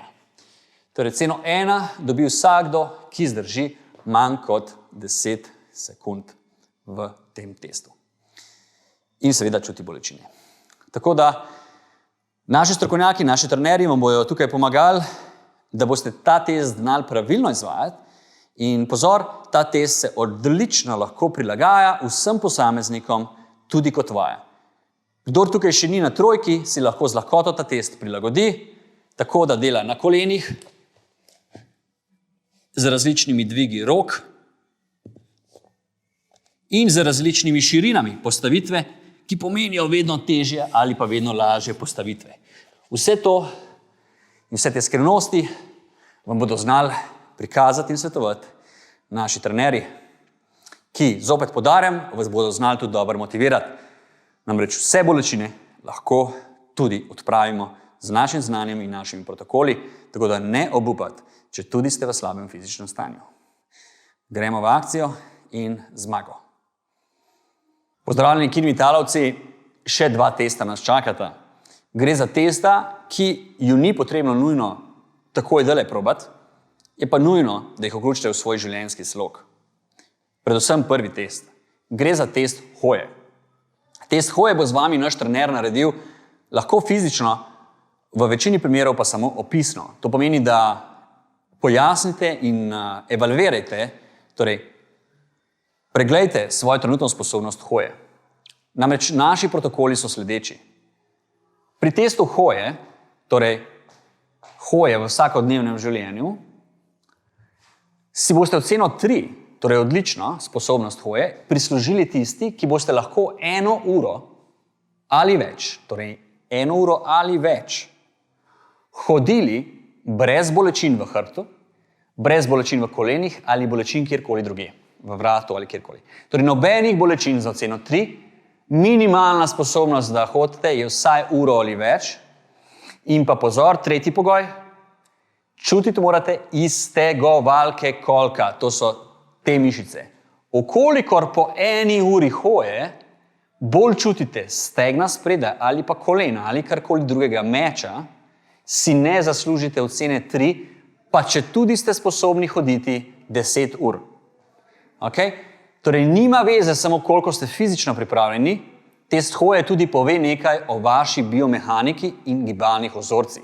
Torej, oceno 1 dobi vsakdo, ki zdrži manj kot 10 sekund v tem testu. In seveda čuti bolečine. Tako da naši strokovnjaki, naši trenerji vam bodo tukaj pomagali, da boste ta test znali pravilno izvajati. In pozor, ta test se odlično lahko prilagaja vsem posameznikom, tudi kot vaja. Kdor tukaj še ni na 3, si lahko z lahkoto ta test prilagodi, tako da dela na kolenih, z različnimi dvigi rok in z različnimi širinami postavitve, ki pomenijo vedno težje ali pa vedno lažje postavitve. Vse to in vse te skrivnosti vam bodo znali prikazati in svetovati naši trenerji, ki, zopet poudarjam, vas bodo znali tudi dobro motivirati. Namreč vse bolečine lahko tudi odpravimo z našim znanjem in našimi protokoli, tako da ne obupati, če tudi ste v slabem fizičnem stanju. Gremo v akcijo in zmago. Pozdravljeni Kinvitalovci, še 2 testa nas čakata. Gre za testa, ki ju ni potrebno nujno takoj dale probati, je pa nujno, da jih vključite v svoj življenjski slog. Predvsem prvi test. Gre za test hoje. Test hoje bo z vami naš trener naredil lahko fizično, v večini primerov pa samo opisno. To pomeni, da pojasnite in evalvirajte, torej preglejte svojo trenutno sposobnost hoje. Namreč naši protokoli so sledeči. Pri testu hoje, torej hoje v vsakodnevnem življenju, si boste oceno 3, torej odlično sposobnost hoje, prislužili tisti, ki boste lahko 1 uro ali več, torej 1 uro ali več, hodili brez bolečin v hrbtu, brez bolečin v kolenih ali bolečin kjerkoli drugje, v vratu ali kjerkoli. Torej nobenih bolečin za oceno 3, minimalna sposobnost, da hodite, je vsaj uro ali več. In pa pozor, tretji pogoj, čutiti morate iztegovalke kolka, to so te mišice. Okolikor po 1 uri hoje bolj čutite stegna spredaj ali pa kolena ali karkoli drugega meča, si ne zaslužite ocene 3, pa če tudi ste sposobni hoditi 10 ur. Okay? Torej nima veze samo koliko ste fizično pripravljeni, test hoje tudi pove nekaj o vaši biomehaniki in gibalnih vzorcih.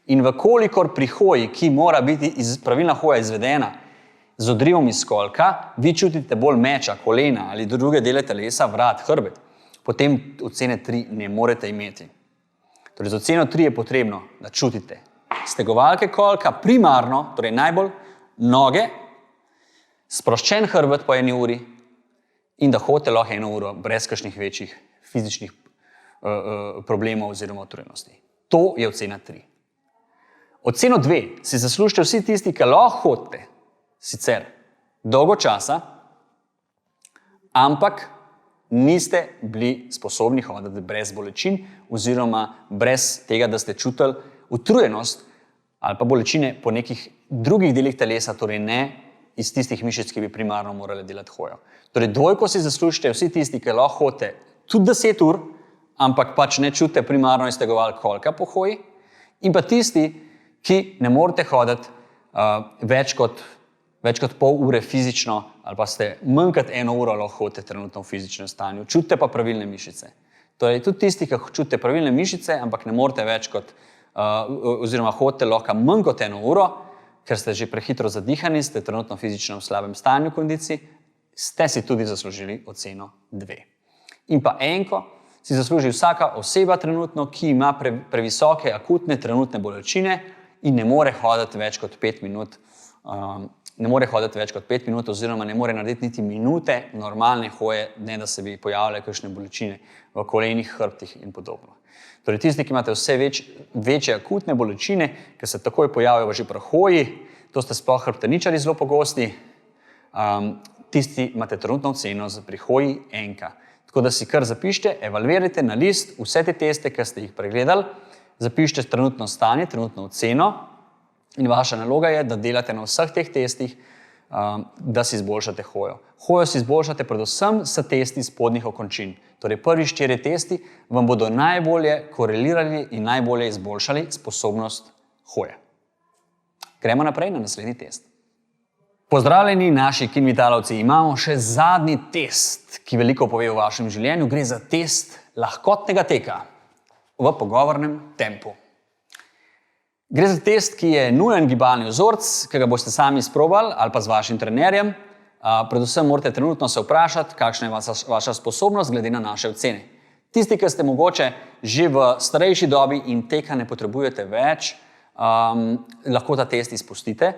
In vkolikor pri hoji, ki mora biti pravilna hoja izvedena z odrivom iz kolka, vi čutite bolj meča, kolena ali druge dele telesa, vrat, hrbet, potem ocene 3 ne morete imeti. Torej z oceno 3 je potrebno, da čutite stegovalke kolka primarno, torej najbolj noge, sproščen hrbet po 1 uri in da hodite lahko 1 uro brez kakšnih večjih fizičnih problemov oziroma utrujenosti. To je ocena 3. Oceno 2 si zaslužite vsi tisti, ki lahko hodite sicer dolgo časa, ampak niste bili sposobni hoditi brez bolečin oziroma brez tega, da ste čutili utrujenost ali pa bolečine po nekih drugih delih telesa, torej ne iz tistih mišic, ki bi primarno morali delati hojo. Torej 2 si zaslužite vsi tisti, ki lahko hodite tudi 10 ur, ampak pač ne čutite primarno iztegovalk kolka po hoji, in pa tisti, ki ne morete hoditi več kot pol ure fizično, ali pa ste manj kot 1 uro lahko hodite trenutno v fizičnem stanju, čutite pa pravilne mišice. Torej tudi tisti, ki čutite pravilne mišice, ampak ne morete več kot, oziroma hodite lahko manj kot 1 uro, ker ste že prehitro zadihani, ste trenutno fizično v slabem stanju kondiciji, ste si tudi zaslužili oceno 2. In pa 1 si zasluži vsaka oseba trenutno, ki ima previsoke akutne trenutne bolečine in ne more hoditi več kot 5 minut, oziroma ne more narediti niti minute normalne hoje, ne da se bi pojavile kakšne bolečine v kolenih, hrbtih in podobno. Torej tisti, ki imate vse večje akutne bolečine, ki se takoj pojavijo že pri hoji, to ste sploh hrbteničarji zelo pogosti, tisti imate trenutno oceno pri hoji 1. Tako da si kar zapišite, evalvirajte na list vse te teste, ki ste jih pregledali, zapišite trenutno stanje, trenutno oceno in vaša naloga je, da delate na vseh teh testih, da si izboljšate hojo. Hojo si izboljšate predvsem s testi spodnjih okončin. Torej prvi 4 testi vam bodo najbolje korelirali in najbolje izboljšali sposobnost hoje. Gremo naprej na naslednji test. Pozdravljeni naši Kinvitalovci, imamo še zadnji test, ki veliko pove o vašem življenju. Gre za test lahkotnega teka v pogovornem tempu. Gre za test, ki je nujen gibalni vzorec, ki ga boste sami izprobali ali pa z vašim trenerjem. Predvsem morate trenutno se vprašati, kakšna je vaša sposobnost glede na naše ocene. Tisti, ki ste mogoče že v starejši dobi in teka ne potrebujete več, lahko ta test izpustite.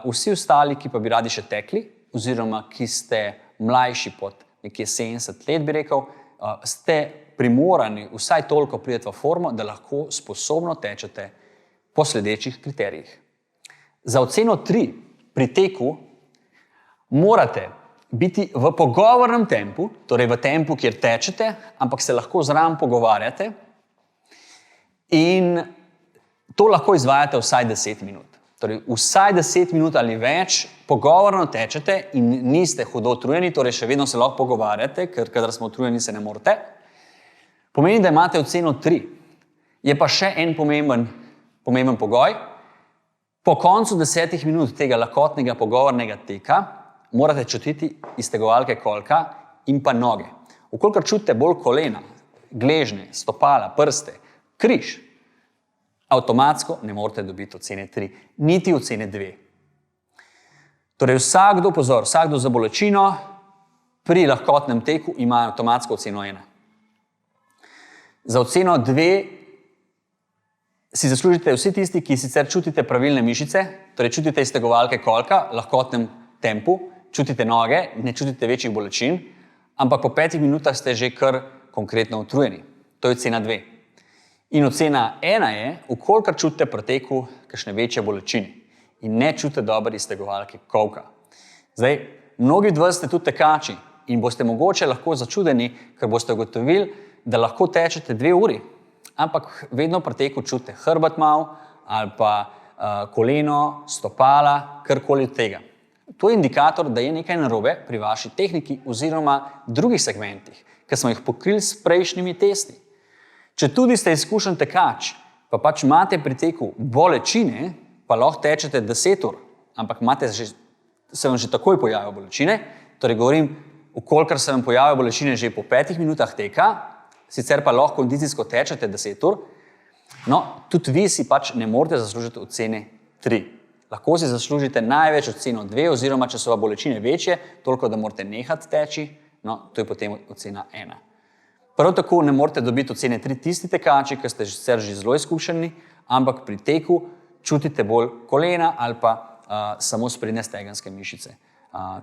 Vsi ostali, ki pa bi radi še tekli, oziroma ki ste mlajši pod nekje 70 let, bi rekel, ste primorani vsaj toliko priti v formo, da lahko sposobno tečete po sledečih kriterijih. Za oceno 3 pri teku morate biti v pogovornem tempu, torej v tempu, kjer tečete, ampak se lahko zraven pogovarjate in to lahko izvajate vsaj 10 minut. Torej vsaj 10 minut ali več pogovorno tečete in niste hudo utrujeni, torej še vedno se lahko pogovarjate, ker kadar smo utrujeni se ne morete. Pomeni, da imate oceno 3. Je pa še en pomemben pogoj. Po koncu 10 minut tega lahkotnega pogovornega teka morate čutiti iztegovalke kolka in pa noge. Vkolikor čutite bolj kolena, gležnje, stopala, prste, križ, avtomatsko ne morete dobiti ocene 3, niti ocene 2. Torej vsakdo za bolečino pri lahkotnem teku ima avtomatsko oceno 1. Za oceno 2 si zaslužite vsi tisti, ki sicer čutite pravilne mišice, torej čutite iztegovalke kolka, lahkotnem tempu, čutite noge, ne čutite večjih bolečin, ampak po 5 minutah ste že kar konkretno utrujeni. To je ocena 2. In ocena 1 je, vkolikor čutite pri teku kakšne večje bolečine in ne čutite dobre iztegovalke kolka. Zdaj, mnogi od vas ste tudi tekači in boste mogoče lahko začudeni, ker boste ugotovili, da lahko tečete 2 uri, ampak vedno pri teku čutite hrbet malo ali pa koleno, stopala, karkoli od tega. To je indikator, da je nekaj narobe pri vaši tehniki oziroma drugih segmentih, ki smo jih pokrili s prejšnjimi testi. Če tudi ste izkušen tekač, pa pač imate pri teku bolečine, pa lahko tečete 10 ur, ampak se vam že takoj pojavijo bolečine, torej govorim, vkolikor se vam pojavijo bolečine že po 5 minutah teka, sicer pa lahko kondicijsko tečete 10 ur, no, tudi vi si pač ne morete zaslužiti ocene 3. Lahko si zaslužite največ oceno 2, oziroma če so bolečine večje, toliko, da morate nehati teči, no, to je potem ocena 1. Prav tako ne morete dobiti ocene 3 tisti tekači, ki ste sicer že zelo izkušeni, ampak pri teku čutite bolj kolena ali pa samo sprednje stegenske mišice.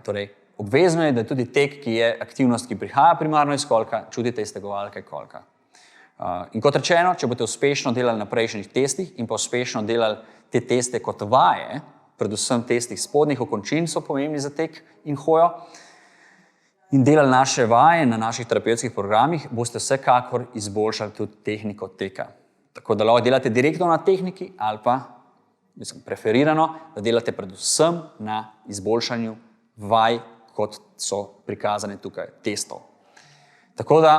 Torej, obvezno je, da tudi tek, ki je aktivnost, ki prihaja primarno iz kolka, čutite iztegovalke kolka. In kot rečeno, če boste uspešno delali na prejšnjih testih in pa uspešno delali te teste kot vaje, predvsem testih spodnjih okončin so pomembni za tek in hojo, in delali naše vaje na naših terapevtskih programih, boste vsekakor izboljšali tudi tehniko teka. Tako da lahko delate direktno na tehniki ali pa, preferirano, da delate predvsem na izboljšanju vaj, kot so prikazane tukaj testov. Tako da,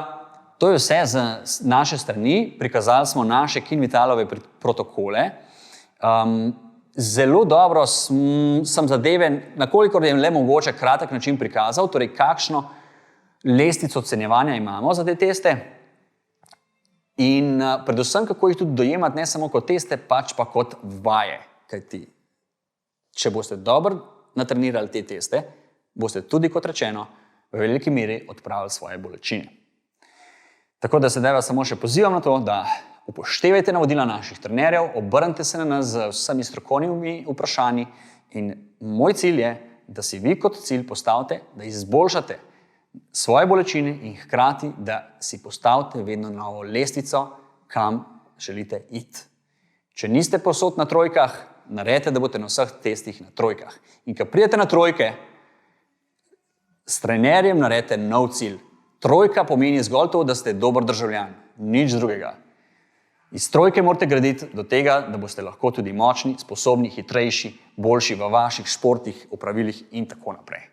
to je vse z naše strani. Prikazali smo naše Kinvitalove protokole. Zelo dobro sem zadeve, nakolikor je le mogoče, kratek način prikazal, torej kakšno lestvico ocenjevanja imamo za te teste in predvsem, kako jih tudi dojemati, ne samo kot teste, pač pa kot vaje. Kajti, če boste dobro natrenirali te teste, boste tudi, kot rečeno, v veliki meri odpravili svoje bolečine. Tako da sedaj vas samo še pozivam na to, da upoštevajte navodila naših trenerjev, obrnite se na nas z vsemi strokovnimi vprašanji in moj cilj je, da si vi kot cilj postavite, da izboljšate svoje bolečine in hkrati, da si postavite vedno novo lestvico, kam želite iti. Če niste povsod na trojkah, naredite, da boste na vseh testih na trojkah. In ko pridete na trojke, s trenerjem naredite nov cilj. Trojka pomeni zgolj to, da ste dober državljan, nič drugega. Iz trojke morate graditi do tega, da boste lahko tudi močni, sposobni, hitrejši, boljši v vaših športih, opravilih in tako naprej.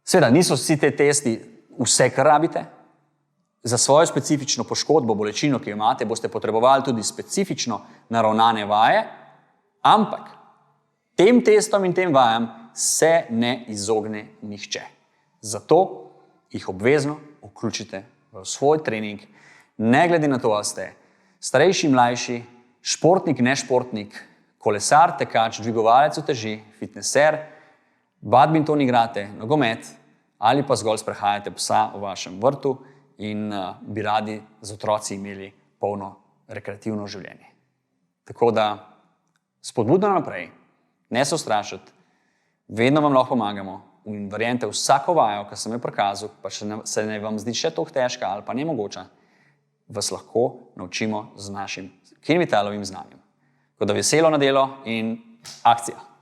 Seveda, niso vsi te testi vse, kar rabite. Za svojo specifično poškodbo, bolečino, ki jo imate, boste potrebovali tudi specifično naravnane vaje, ampak tem testom in tem vajam se ne izogne nihče. Zato jih obvezno vključite v svoj trening, ne glede na to, ali ste starejši, mlajši, športnik, nešportnik, kolesar, tekač, dvigovalec uteži, fitneser, badminton igrate, nogomet ali pa zgolj sprehajate psa v vašem vrtu in bi radi z otroci imeli polno rekreativno življenje. Tako da spodbudno naprej, ne se ustrašiti, vedno vam lahko pomagamo in verjemite, vsako vajo, ki sem jo prikazal, pa se ne vam zdi še toliko težka ali pa nemogoča, vas lahko naučimo z našim Kinvitalovim znanjem. Tako da veselo na delo in akcija!